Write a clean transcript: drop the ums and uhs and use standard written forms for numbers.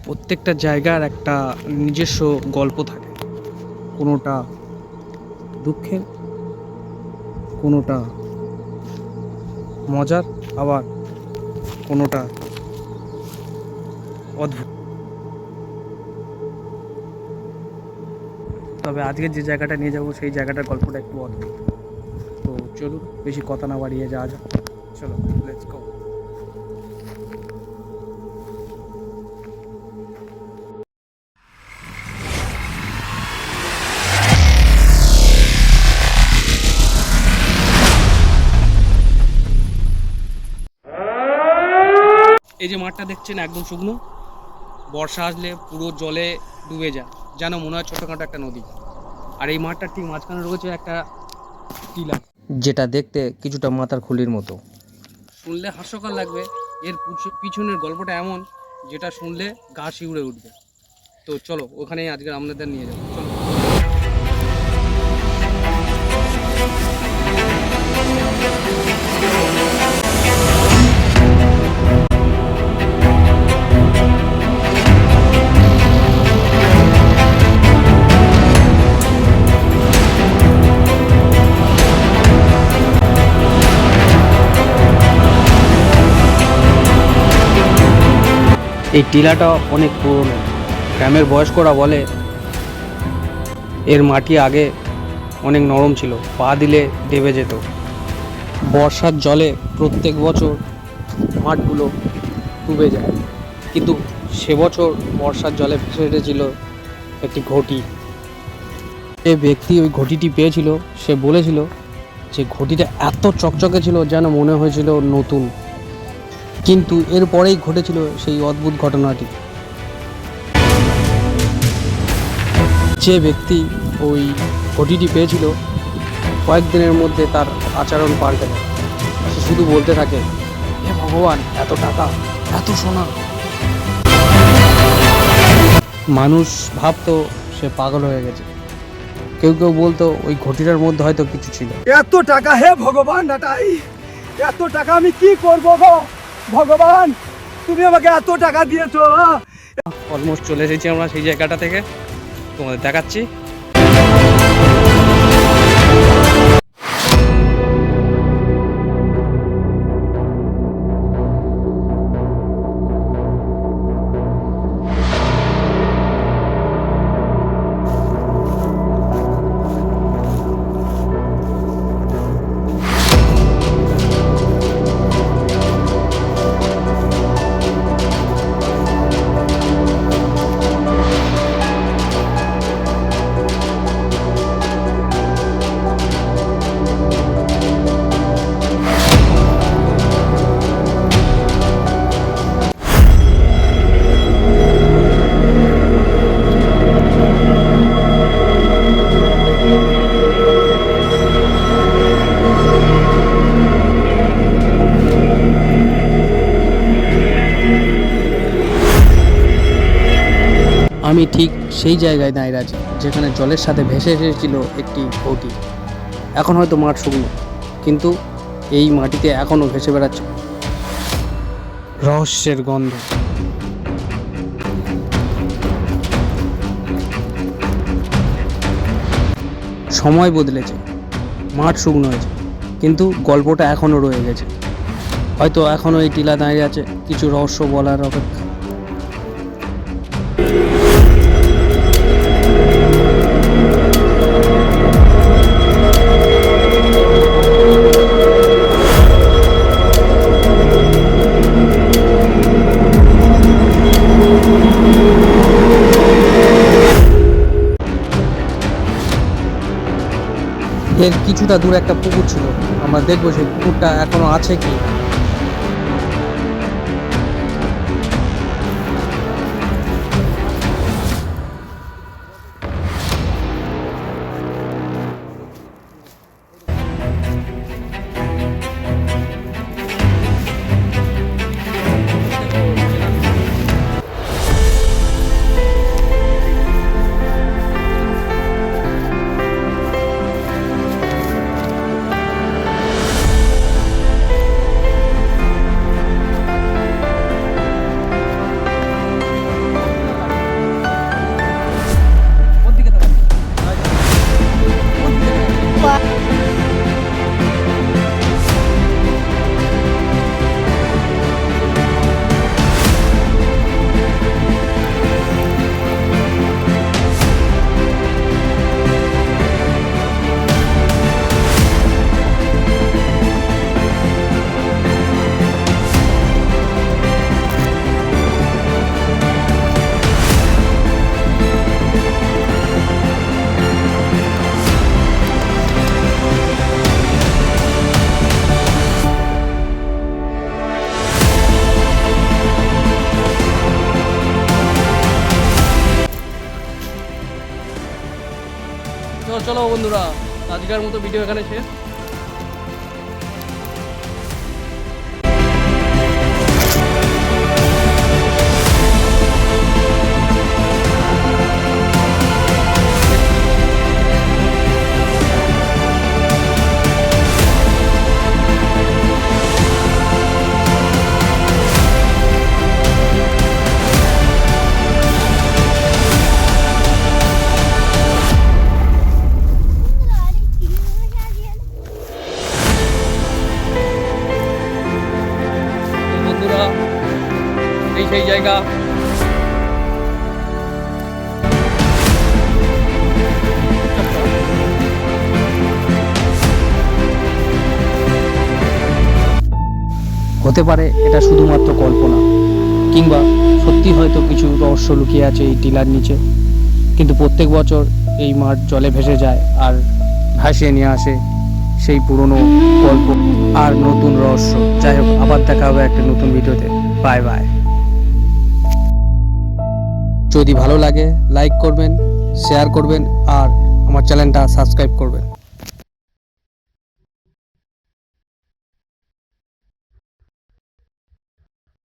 প্রত্যেকটা জায়গার একটা নিজস্ব গল্প থাকে, কোনোটা দুঃখের, কোনোটা মজার, আবার কোনোটা অদ্ভুত। তবে আজকে যে জায়গাটা নিয়ে যাব সেই জায়গাটার গল্পটা একটু অদ্ভুত। তো চলুন, বেশি কথা না বাড়িয়ে যাওয়া যাক। চলো, লেটস গো। এই যে মাঠটা দেখছেন একদম শুকনো, বর্ষা আসলে পুরো জলে ডুবে যায়, যেন মনে হয় ছোটোখাটো একটা নদী। আর এই মাঠটার ঠিক মাঝখানে রয়েছে একটা টিলা, যেটা দেখতে কিছুটা মাথার খুলির মতো। শুনলে হাস্যকর লাগবে, এর পিছনের গল্পটা এমন যেটা শুনলে গা শিউড়ে উঠবে। তো চলো, ওখানেই আজকে আপনাদের নিয়ে যাবো, চলো। এই টিলাটা অনেক পুরনো। গ্রামের বয়স্করা বলে এর মাটি আগে অনেক নরম ছিল, পা দিলে দেবে যেত। বর্ষার জলে প্রত্যেক বছর মাঠগুলো ডুবে যায়, কিন্তু সে বছর বর্ষার জলে ভেসে উঠেছিল একটি ঘটি। যে ব্যক্তি ওই ঘটিটি পেয়েছিল সে বলেছিল যে ঘটিটা এত চকচকে ছিল যেন মনে হয়েছিল নতুন। কিন্তু এরপরেই ঘটেছিল সেই অদ্ভুত ঘটনাটি। যে ব্যক্তি ওই ঘটিটি পেয়েছিল কয়েকদিনের মধ্যে তার আচরণ পাল্টে যায়। সে শুধু বলতে থাকে, হে ভগবান, এত টাকা, এত সোনা। মানুষ ভাবতো সে পাগল হয়ে গেছে, কেউ কেউ বলতো ওই ঘটিটার মধ্যে হয়তো কিছু ছিল। এত টাকা, হে ভগবান নাটাই, এত টাকা আমি কি করবো গো ভগবান, তুমি আমাকে এত টাকা দিয়েছো। অলমোস্ট চলে এসেছি আমরা সেই জায়গাটা থেকে, তোমাদের দেখাচ্ছি। আমি ঠিক সেই জায়গায় দাঁড়িয়ে আছি যেখানে জলের সাথে ভেসে এসেছিল একটি ঘটি। এখন হয়তো মাঠ শুকনো, কিন্তু এই মাটিতে এখনও ভেসে বেড়াচ্ছে রহস্যের গন্ধ। সময় বদলেছে, মাঠ শুকনো হয়েছে, কিন্তু গল্পটা এখনও রয়ে গেছে। হয়তো এখনও এই টিলা দাঁড়িয়ে আছে কিছু রহস্য বলার অপেক্ষা। এর কিছুটা দূরে একটা পুকুর ছিল, আমরা দেখবো সেই পুকুরটা এখনো আছে কি। চলো বন্ধুরা, আজকের মতো ভিডিও এখানে শেষ। তো বন্ধুরা, এই সেই জায়গা। হতে পারে এটা শুধুমাত্র কল্পনা, কিংবা সত্যি হয়তো কিছু রহস্য লুকিয়ে আছে এই টিলার নিচে। কিন্তু প্রত্যেক বছর এই মাঠ জলে ভেসে যায় আর ভাসিয়ে নিয়ে আসে সেই পুরনো গল্প আর নতুন রহস্য। যাই হোক, আবার দেখা হবে একটা নতুন ভিডিওতে। Bye bye. যদি ভালো লাগে লাইক করবেন, শেয়ার করবেন আর আমার চ্যানেলটা সাবস্ক্রাইব করবেন।